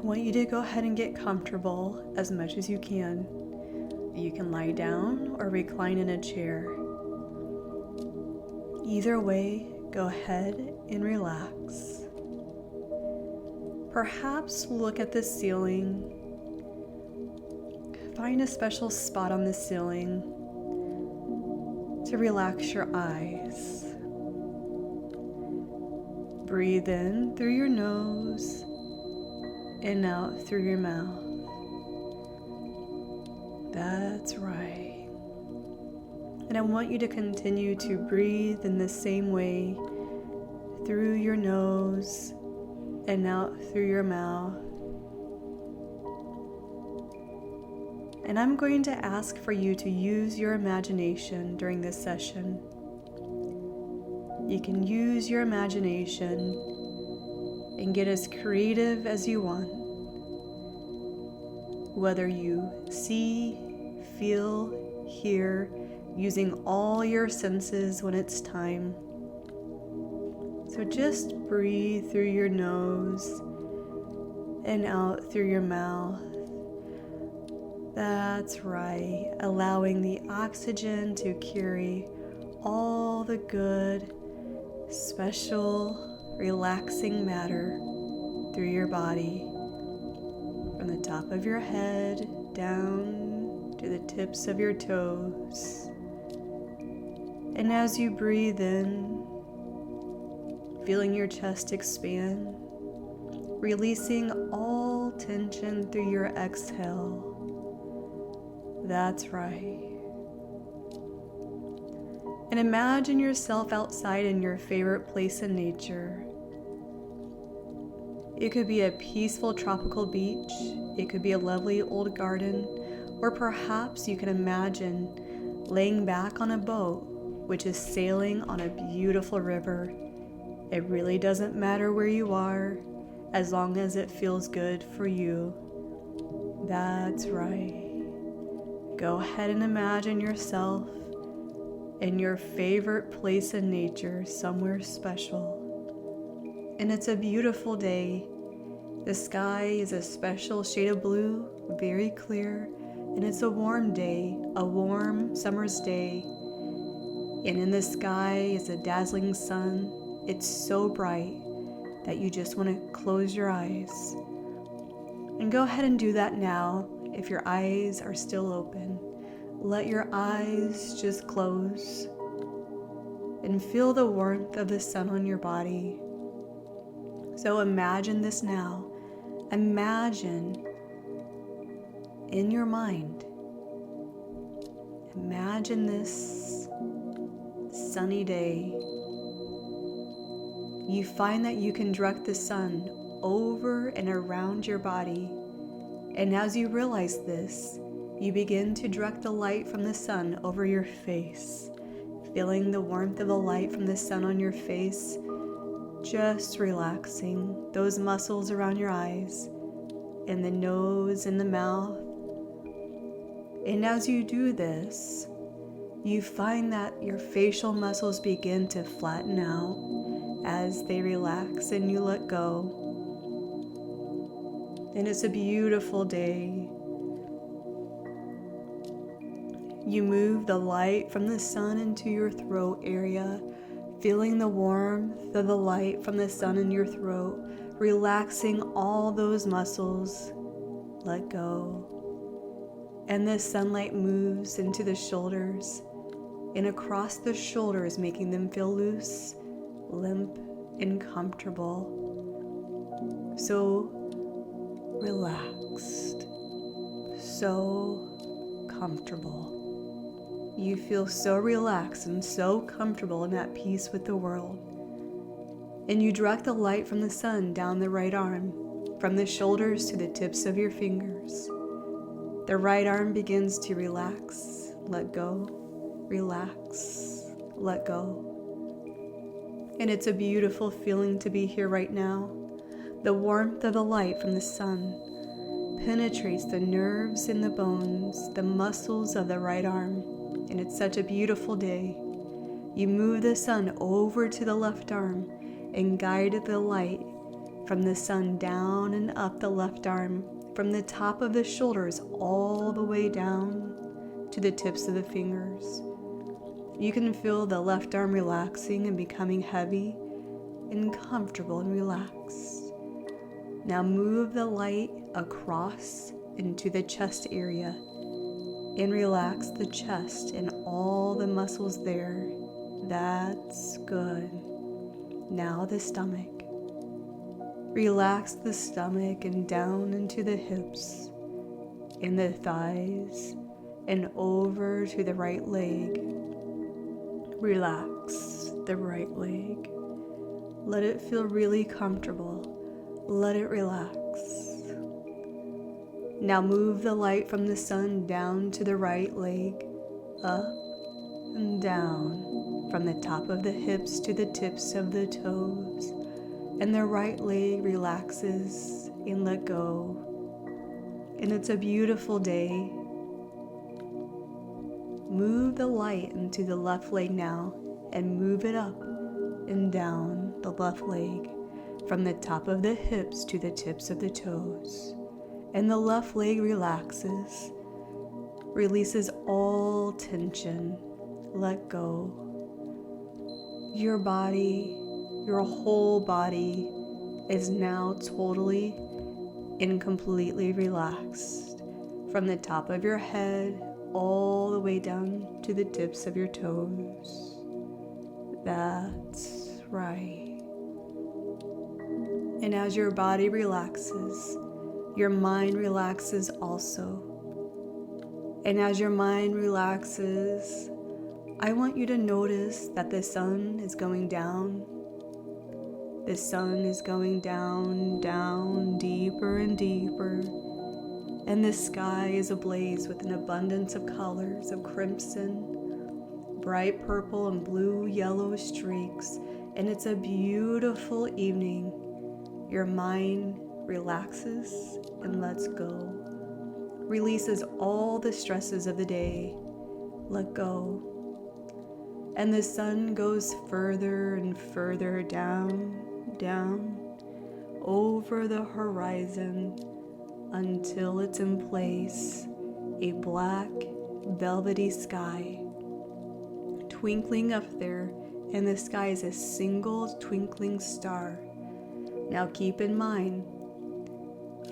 want you to go ahead and get comfortable as much as you can. You can lie down or recline in a chair. Either way, go ahead and relax. Perhaps look at the ceiling. Find a special spot on the ceiling to relax your eyes. Breathe in through your nose and out through your mouth. That's right. And I want you to continue to breathe in the same way through your nose and out through your mouth. And I'm going to ask for you to use your imagination during this session. You can use your imagination and get as creative as you want. Whether you see, feel, hear, using all your senses when it's time. So just breathe through your nose and out through your mouth. That's right, allowing the oxygen to carry all the good, special, relaxing matter through your body, from the top of your head down to the tips of your toes. And as you breathe in, feeling your chest expand, releasing all tension through your exhale. That's right. And imagine yourself outside in your favorite place in nature. It could be a peaceful tropical beach, it could be a lovely old garden, or perhaps you can imagine laying back on a boat which is sailing on a beautiful river. It really doesn't matter where you are, as long as it feels good for you. That's right. Go ahead and imagine yourself in your favorite place in nature, somewhere special. And it's a beautiful day. The sky is a special shade of blue, very clear, and it's a warm day, a warm summer's day. And in the sky is a dazzling sun. It's so bright that you just want to close your eyes. And go ahead and do that now if your eyes are still open. Let your eyes just close and feel the warmth of the sun on your body. So imagine this now. Imagine in your mind. Imagine this sunny day. You find that you can direct the sun over and around your body. And as you realize this, you begin to direct the light from the sun over your face, feeling the warmth of the light from the sun on your face, just relaxing those muscles around your eyes and the nose and the mouth. And as you do this, you find that your facial muscles begin to flatten out as they relax and you let go. And it's a beautiful day. You move the light from the sun into your throat area, feeling the warmth of the light from the sun in your throat, relaxing all those muscles. Let go. And the sunlight moves into the shoulders and across the shoulders, making them feel loose, limp, and comfortable. So relaxed, so comfortable. You feel so relaxed and so comfortable and at peace with the world. And you direct the light from the sun down the right arm, from the shoulders to the tips of your fingers. The right arm begins to relax, let go, relax, let go. And it's a beautiful feeling to be here right now. The warmth of the light from the sun penetrates the nerves and the bones, the muscles of the right arm. And it's such a beautiful day. You move the sun over to the left arm and guide the light from the sun down and up the left arm, from the top of the shoulders all the way down to the tips of the fingers. You can feel the left arm relaxing and becoming heavy and comfortable and relaxed. Now move the light across into the chest area and relax the chest and all the muscles there. That's good. Now the stomach. Relax the stomach and down into the hips, in the thighs, and over to the right leg. Relax the right leg. Let it feel really comfortable. Let it relax. Now move the light from the sun down to the right leg, up and down, from the top of the hips to the tips of the toes. And the right leg relaxes and let go. And it's a beautiful day. Move the light into the left leg now and move it up and down the left leg from the top of the hips to the tips of the toes. And the left leg relaxes, releases all tension. Let go. Your body, your whole body is now totally and completely relaxed from the top of your head all the way down to the tips of your toes. That's right. And as your body relaxes, your mind relaxes also. And as your mind relaxes, I want you to notice that the sun is going down. The sun is going down, down, deeper and deeper. And the sky is ablaze with an abundance of colors of crimson, bright purple and blue, yellow streaks. And it's a beautiful evening. Your mind relaxes and lets go. Releases all the stresses of the day. Let go. And the sun goes further and further down, down, over the horizon until it's in place, a black, velvety sky. Twinkling up there, and the sky is a single twinkling star. Now keep in mind,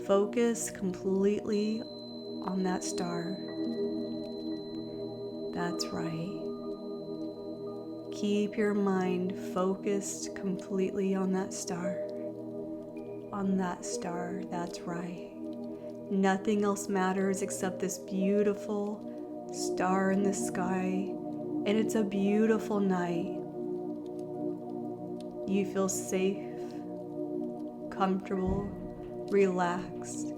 focus completely on that star. That's right. Keep your mind focused completely on that star. On that star, that's right. Nothing else matters except this beautiful star in the sky. And it's a beautiful night. You feel safe, comfortable, relaxed,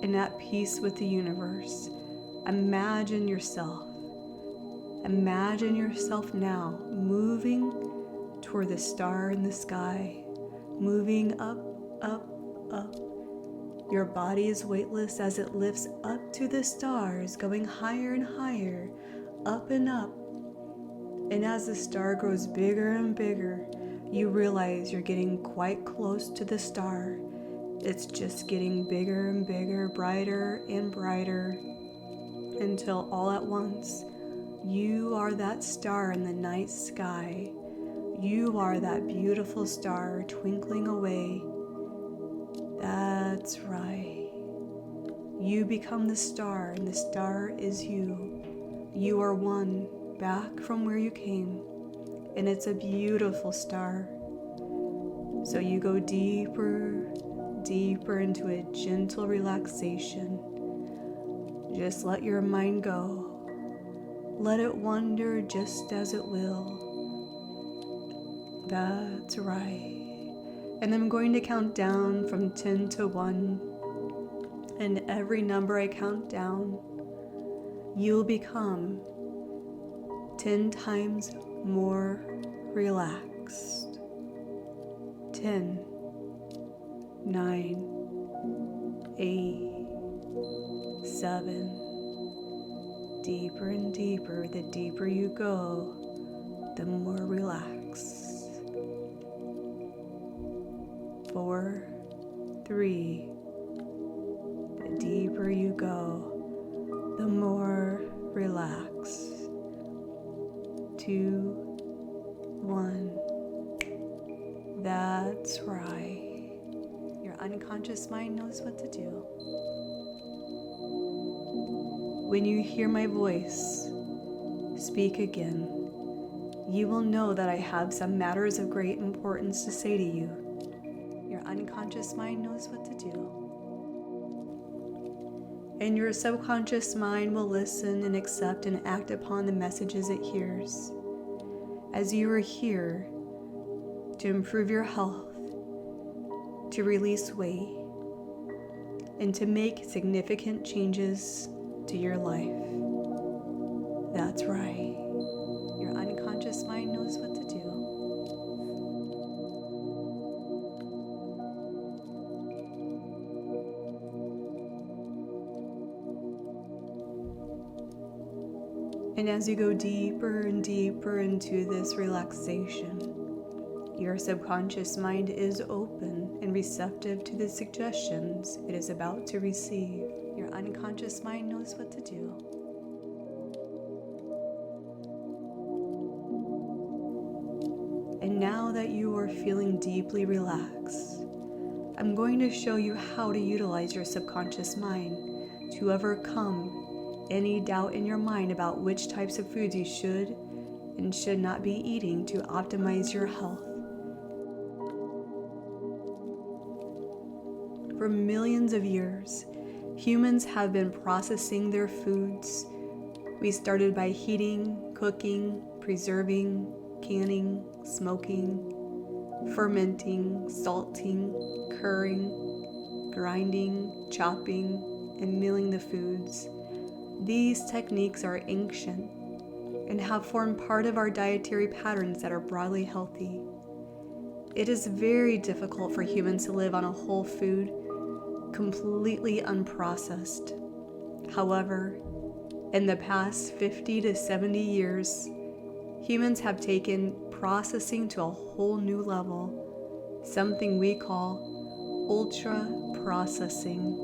and at peace with the universe. Imagine yourself now moving toward the star in the sky, moving up, up, up. Your body is weightless as it lifts up to the stars, going higher and higher, up and up. And as the star grows bigger and bigger, you realize you're getting quite close to the star. It's just getting bigger and bigger, brighter and brighter, until all at once, you are that star in the night sky. You are that beautiful star twinkling away. That's right. You become the star, and the star is you. You are one back from where you came, and it's a beautiful star. So you go deeper, deeper into a gentle relaxation. Just let your mind go. Let it wander just as it will. That's right. And I'm going to count down from 10 to 1. And every number I count down, you'll become 10 times more relaxed. 10, 9, 8, 7. Deeper and deeper, the deeper you go, the more relaxed. 4, 3. The deeper you go, the more relaxed. 2, 1. That's right. Your unconscious mind knows what to do. When you hear my voice speak again, you will know that I have some matters of great importance to say to you. Your unconscious mind knows what to do. And your subconscious mind will listen and accept and act upon the messages it hears. As you are here to improve your health, to release weight, and to make significant changes to your life. That's right. Your unconscious mind knows what to do. And as you go deeper and deeper into this relaxation, your subconscious mind is open and receptive to the suggestions it is about to receive. Your unconscious mind knows what to do. And now that you are feeling deeply relaxed, I'm going to show you how to utilize your subconscious mind to overcome any doubt in your mind about which types of foods you should and should not be eating to optimize your health. For millions of years, humans have been processing their foods. We started by heating, cooking, preserving, canning, smoking, fermenting, salting, curing, grinding, chopping, and milling the foods. These techniques are ancient and have formed part of our dietary patterns that are broadly healthy. It is very difficult for humans to live on a whole food, completely unprocessed. However, in the past 50 to 70 years, humans have taken processing to a whole new level, something we call ultra processing.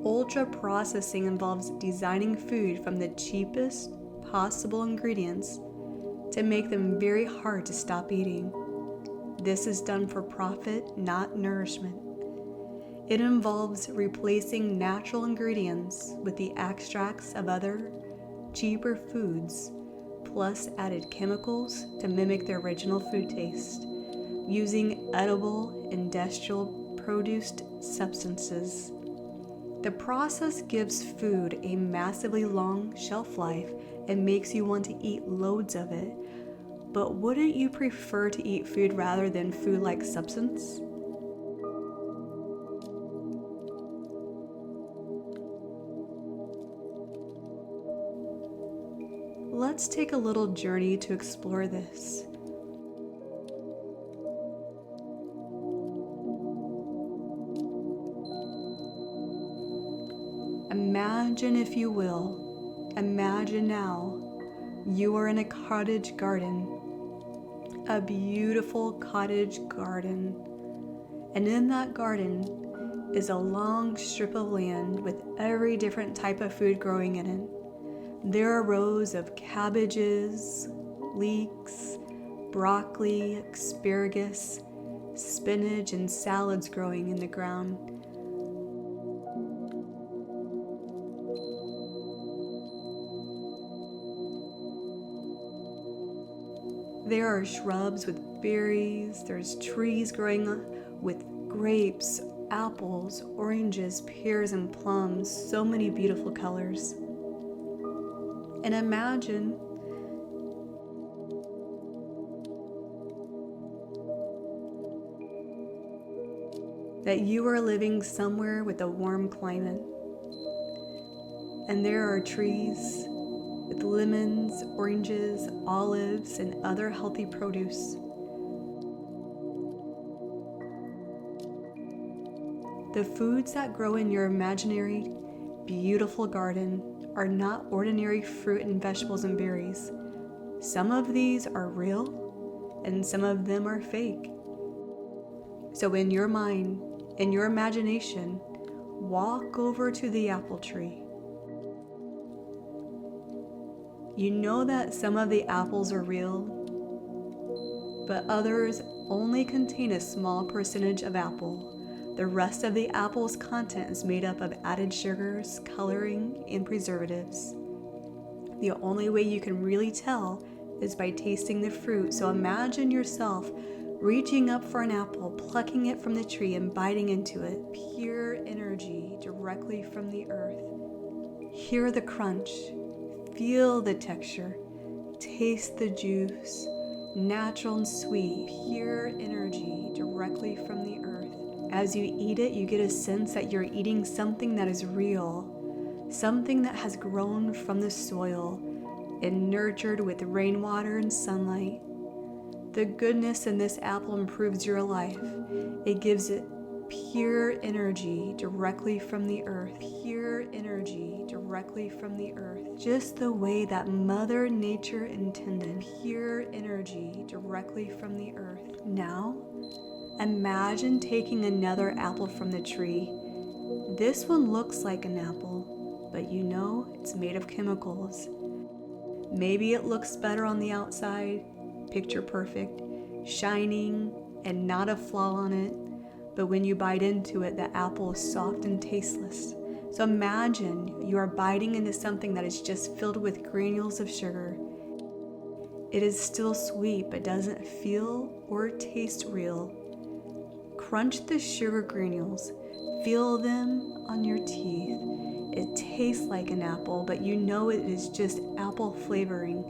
Ultra processing involves designing food from the cheapest possible ingredients to make them very hard to stop eating. This is done for profit, not nourishment. It involves replacing natural ingredients with the extracts of other, cheaper foods, plus added chemicals to mimic the original food taste, using edible, industrial produced substances. The process gives food a massively long shelf life and makes you want to eat loads of it. But wouldn't you prefer to eat food rather than food-like substance? Let's take a little journey to explore this. Imagine, if you will, imagine now you are in a cottage garden, a beautiful cottage garden, and in that garden is a long strip of land with every different type of food growing in it. There are rows of cabbages, leeks, broccoli, asparagus, spinach, and salads growing in the ground. There are shrubs with berries, there's trees growing with grapes, apples, oranges, pears, and plums, so many beautiful colors. And imagine that you are living somewhere with a warm climate, and there are trees with lemons, oranges, olives, and other healthy produce. The foods that grow in your imaginary, beautiful garden are not ordinary fruit and vegetables and berries. Some of these are real and some of them are fake. So in your mind, in your imagination, walk over to the apple tree. You know that some of the apples are real, but others only contain a small percentage of apple. The rest of the apple's content is made up of added sugars, coloring, and preservatives. The only way you can really tell is by tasting the fruit. So imagine yourself reaching up for an apple, plucking it from the tree and biting into it. Pure energy directly from the earth. Hear the crunch, feel the texture, taste the juice, natural and sweet, pure energy directly from the earth. As you eat it, you get a sense that you're eating something that is real, something that has grown from the soil and nurtured with rainwater and sunlight. The goodness in this apple improves your life. It gives it pure energy directly from the earth. Pure energy directly from the earth. Just the way that Mother Nature intended. Pure energy directly from the earth. Now, imagine taking another apple from the tree. This one looks like an apple, but you know it's made of chemicals. Maybe it looks better on the outside, picture perfect, shining, and not a flaw on it. But when you bite into it, the apple is soft and tasteless. So imagine you are biting into something that is just filled with granules of sugar. It is still sweet, but doesn't feel or taste real. Crunch the sugar granules, feel them on your teeth. It tastes like an apple, but you know it is just apple flavoring.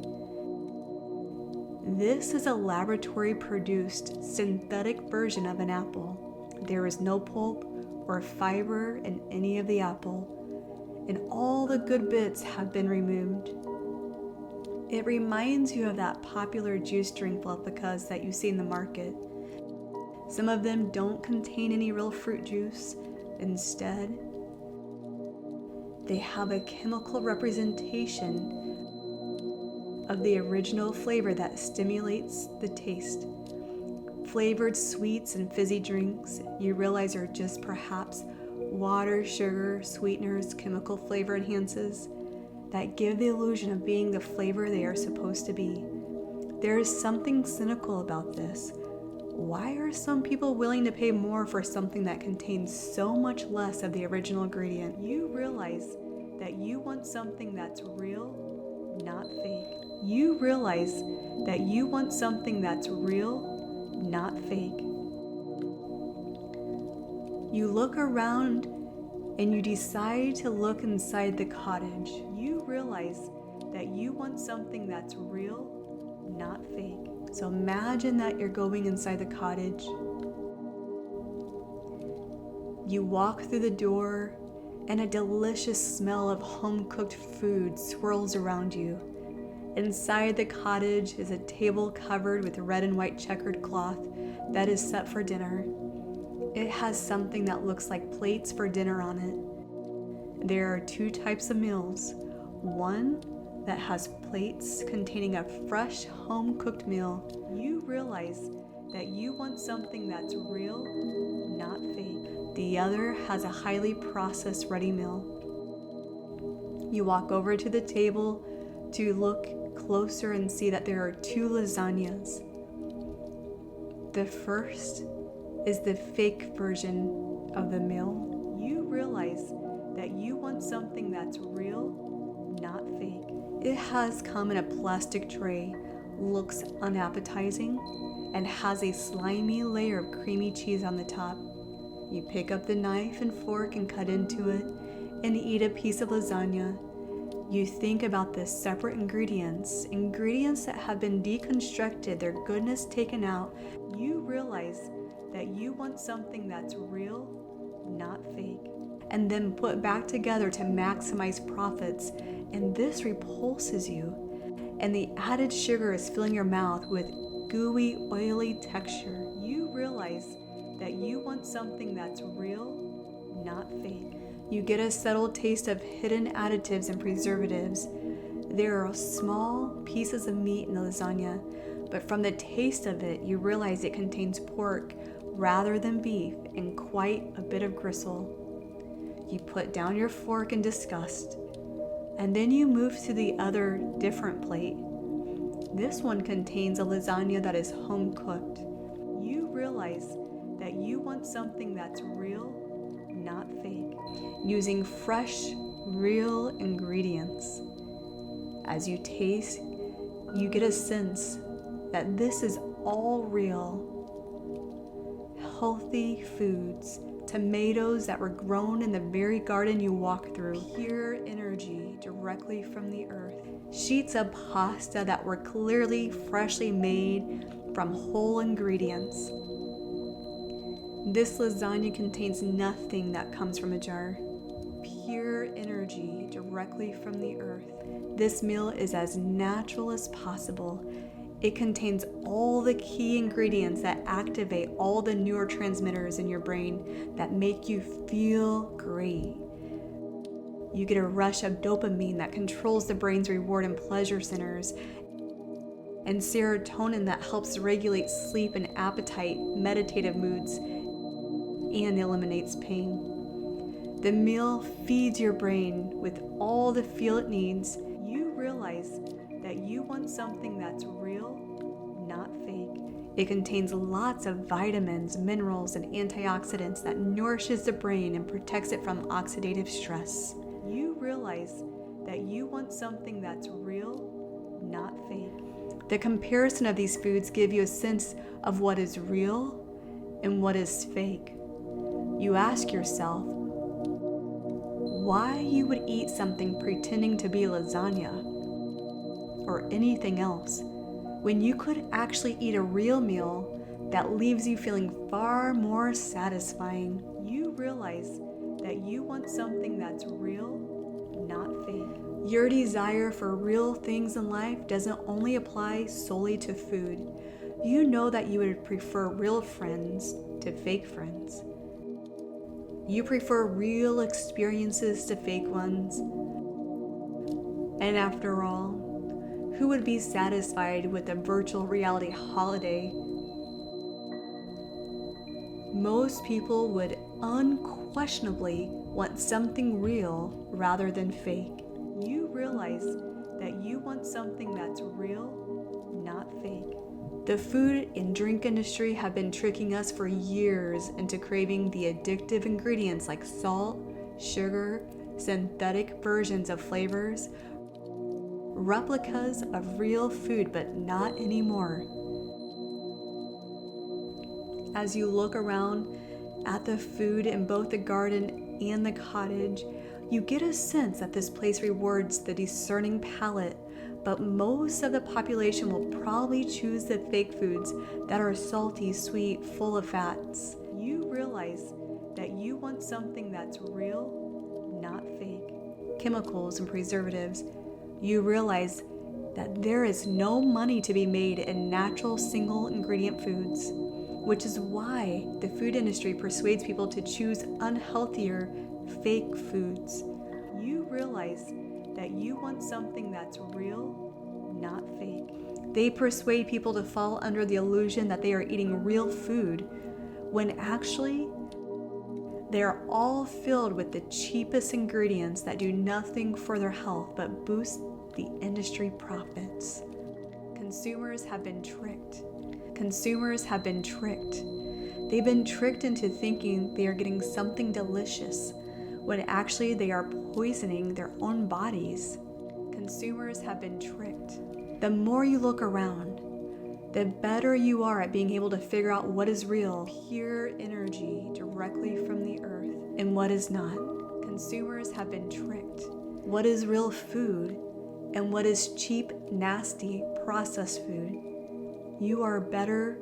This is a laboratory-produced synthetic version of an apple. There is no pulp or fiber in any of the apple, and all the good bits have been removed. It reminds you of that popular juice drink replicas that you see in the market. Some of them don't contain any real fruit juice. Instead, they have a chemical representation of the original flavor that stimulates the taste. Flavored sweets and fizzy drinks you realize are just perhaps water, sugar, sweeteners, chemical flavor enhancers that give the illusion of being the flavor they are supposed to be. There is something cynical about this. Why are some people willing to pay more for something that contains so much less of the original ingredient? You realize that you want something that's real, not fake. You realize that you want something that's real, not fake. You look around and you decide to look inside the cottage. You realize that you want something that's real, not fake. So imagine that you're going inside the cottage. You walk through the door and a delicious smell of home-cooked food swirls around you. Inside the cottage is a table covered with red and white checkered cloth that is set for dinner. It has something that looks like plates for dinner on it. There are two types of meals. One that has plates containing a fresh home-cooked meal. You realize that you want something that's real, not fake. The other has a highly processed ready meal. You walk over to the table to look closer and see that there are two lasagnas. The first is the fake version of the meal. You realize that you want something that's real, not fake. It has come in a plastic tray, looks unappetizing, and has a slimy layer of creamy cheese on the top. You pick up the knife and fork and cut into it and eat a piece of lasagna. You think about the separate ingredients that have been deconstructed, their goodness taken out. You realize that you want something that's real, not fake, and then put back together to maximize profits. And this repulses you. And the added sugar is filling your mouth with gooey, oily texture. You realize that you want something that's real, not fake. You get a subtle taste of hidden additives and preservatives. There are small pieces of meat in the lasagna, but from the taste of it, you realize it contains pork rather than beef and quite a bit of gristle. You put down your fork in disgust, and then you move to the other different plate. This one contains a lasagna that is home cooked. You realize that you want something that's real, not fake, using fresh, real ingredients. As you taste, you get a sense that this is all real. Healthy foods, tomatoes that were grown in the very garden you walk through, pure energy directly from the earth, sheets of pasta that were clearly freshly made from whole ingredients. This lasagna contains nothing that comes from a jar. Pure energy directly from the earth. This meal is as natural as possible. It contains all the key ingredients that activate all the neurotransmitters in your brain that make you feel great. You get a rush of dopamine that controls the brain's reward and pleasure centers, and serotonin that helps regulate sleep and appetite, meditative moods, and eliminates pain. The meal feeds your brain with all the fuel it needs. You realize that you want something that's real, not fake. It contains lots of vitamins, minerals, and antioxidants that nourishes the brain and protects it from oxidative stress. You realize that you want something that's real, not fake. The comparison of these foods give you a sense of what is real and what is fake. You ask yourself why you would eat something pretending to be lasagna or anything else when you could actually eat a real meal that leaves you feeling far more satisfying. You realize that you want something that's real, not fake. Your desire for real things in life doesn't only apply solely to food. You know that you would prefer real friends to fake friends. You prefer real experiences to fake ones. And after all, who would be satisfied with a virtual reality holiday? Most people would unquestionably want something real rather than fake. You realize that you want something that's real, not fake. The food and drink industry have been tricking us for years into craving the addictive ingredients like salt, sugar, synthetic versions of flavors, replicas of real food, but not anymore. As you look around at the food in both the garden and the cottage, you get a sense that this place rewards the discerning palate, but most of the population will probably choose the fake foods that are salty, sweet, full of fats. You realize that you want something that's real, not fake. Chemicals and preservatives. You realize that there is no money to be made in natural single ingredient foods, which is why the food industry persuades people to choose unhealthier, fake foods. You realize that you want something that's real, not fake. They persuade people to fall under the illusion that they are eating real food, when actually they are all filled with the cheapest ingredients that do nothing for their health but boost the industry profits. Consumers have been tricked. Consumers have been tricked. They've been tricked into thinking they are getting something delicious, when actually they are poisoning their own bodies. Consumers have been tricked. The more you look around, the better you are at being able to figure out what is real, pure energy directly from the earth, and what is not. Consumers have been tricked. What is real food and what is cheap, nasty, processed food? You are better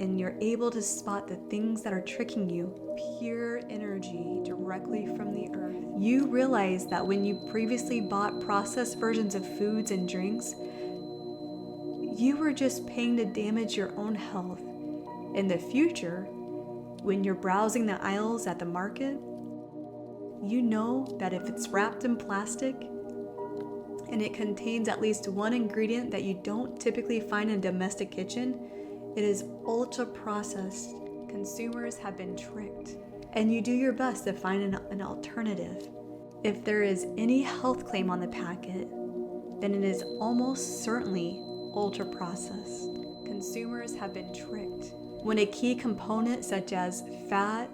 and you're able to spot the things that are tricking you. Pure energy directly from the earth. You realize that when you previously bought processed versions of foods and drinks, you were just paying to damage your own health. In the future, when you're browsing the aisles at the market, you know that if it's wrapped in plastic, and it contains at least one ingredient that you don't typically find in a domestic kitchen. It is ultra processed. Consumers have been tricked, and you do your best to find an alternative. If there is any health claim on the packet, then it is almost certainly ultra processed. Consumers have been tricked. When a key component such as fat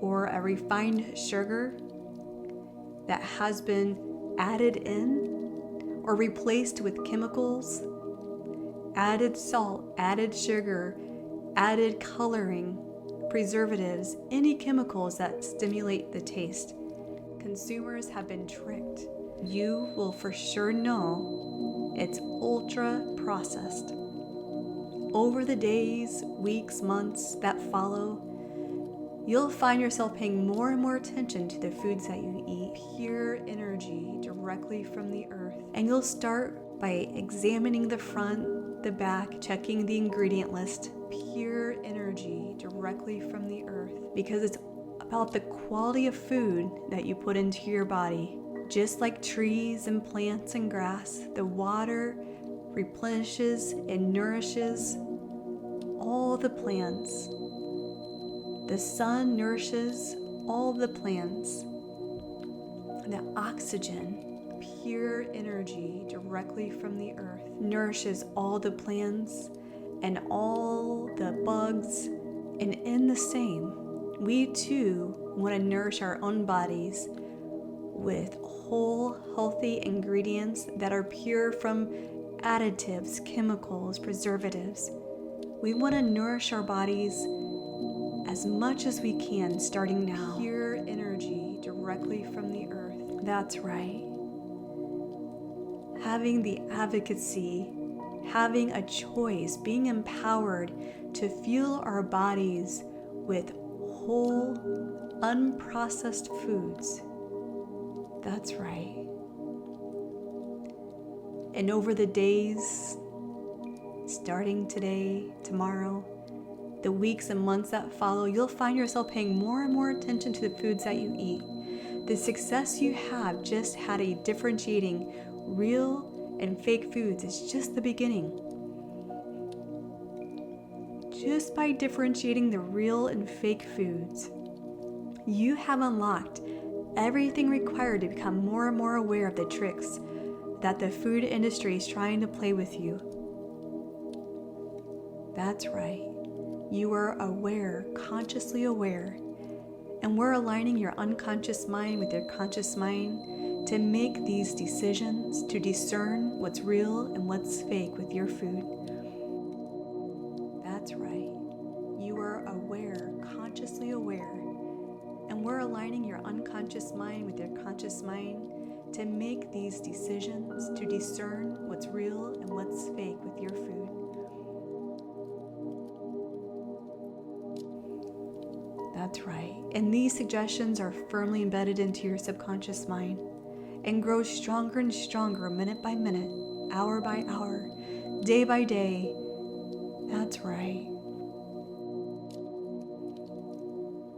or a refined sugar that has been added in or replaced with chemicals, added salt, added sugar, added coloring, preservatives, any chemicals that stimulate the taste, consumers have been tricked. You will for sure know it's ultra processed. Over the days, weeks, months that follow, you'll find yourself paying more and more attention to the foods that you eat, pure energy directly from the earth. And you'll start by examining the front, the back, checking the ingredient list, pure energy directly from the earth, because it's about the quality of food that you put into your body. Just like trees and plants and grass, the water replenishes and nourishes all the plants. The sun nourishes all the plants. The oxygen, pure energy directly from the earth, nourishes all the plants and all the bugs. And in the same, we too want to nourish our own bodies with whole, healthy ingredients that are pure from additives, chemicals, preservatives. We want to nourish our bodies as much as we can starting now. Pure energy directly from the earth. That's right. Having the advocacy, having a choice, being empowered to fuel our bodies with whole, unprocessed foods. That's right. And over the days, starting today, tomorrow, the weeks and months that follow, you'll find yourself paying more and more attention to the foods that you eat. The success you have just had a differentiating real and fake foods is just the beginning. Just by differentiating the real and fake foods, you have unlocked everything required to become more and more aware of the tricks that the food industry is trying to play with you. That's right. You are aware, consciously aware, and we're aligning your unconscious mind with your conscious mind to make these decisions, to discern what's real and what's fake with your food. That's right. You are aware, consciously aware, and we're aligning your unconscious mind with your conscious mind to make these decisions, to discern what's real and what's fake with your food. That's right. And these suggestions are firmly embedded into your subconscious mind and grow stronger and stronger minute by minute, hour by hour, day by day. That's right.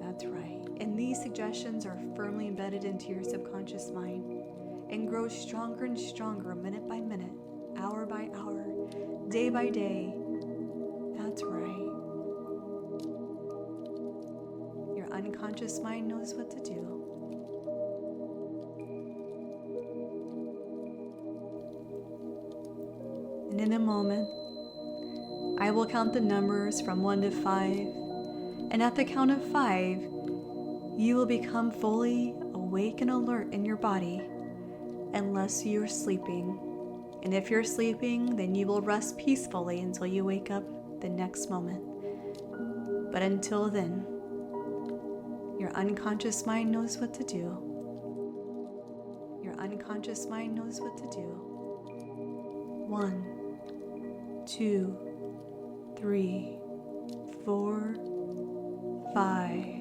That's right. And these suggestions are firmly embedded into your subconscious mind and grow stronger and stronger minute by minute, hour by hour, day by day. That's right. Your unconscious mind knows what to do. And in a moment, I will count the numbers from 1 to 5. And at the count of 5, you will become fully awake and alert in your body unless you're sleeping. And if you're sleeping, then you will rest peacefully until you wake up the next moment. But until then, your unconscious mind knows what to do. Your unconscious mind knows what to do. 1, 2, 3, 4, 5.